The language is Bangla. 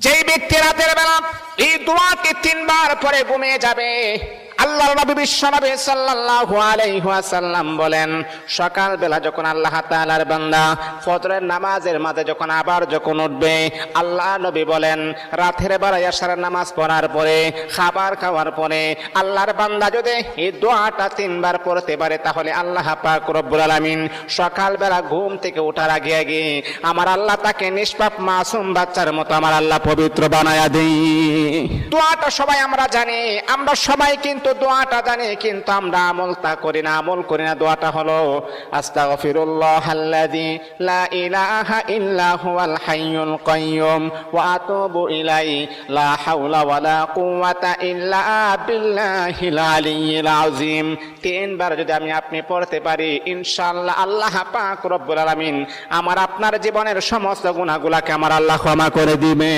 যেই ব্যক্তি রাতের বেলা এই দোয়াটি 3 বার পরে ঘুমিয়ে যাবে, আল্লাহর নবী বিশ্বনবী সাল্লাল্লাহু আলাইহি ওয়াসাল্লাম বলেন, সকাল বেলা যখন আল্লাহ তাআলার বান্দা ফজরের নামাজের মাঝে যখন উঠবে, আল্লাহ নবী বলেন রাতের বেলা এশারের নামাজ পড়ার পরে, খাবার খাওয়ার পরে আল্লাহর বান্দা যদি এই দোয়াটা 3 বার পড়তে পারে, তাহলে আল্লাহ পাক রব্বুল আলামিন সকাল বেলা ঘুম থেকে ওঠার আগে আগে আমার আল্লাহ তাকে নিষ্পাপ মাসুম বাচ্চার মতো আমার আল্লাহ পবিত্র বানায়া দেই। দোয়াটা সবাই আমরা জানি, আমরা সবাই কিন্তু দোয়াটা জানি, কিন্তু আমরা আমল করি না। দোয়াটা হলো আস্তাগফিরুল্লাহাল্লাযী লা ইলাহা ইল্লা হুয়াল হাইয়ুল কাইয়্যুম ওয়া আতুবু ইলাইহি লা হাওলা ওয়ালা কুওয়াতা ইল্লা বিল্লাহিল আলিয়্যিল আযীম। 3 বার যদি আপনি পড়তে পারি, ইনশাআল্লাহ আল্লাহ পাক রব্বুল আলামিন আমার আপনার জীবনের সমস্ত গুনাহগুলোকে আমার আল্লাহ ক্ষমা করে দিবে।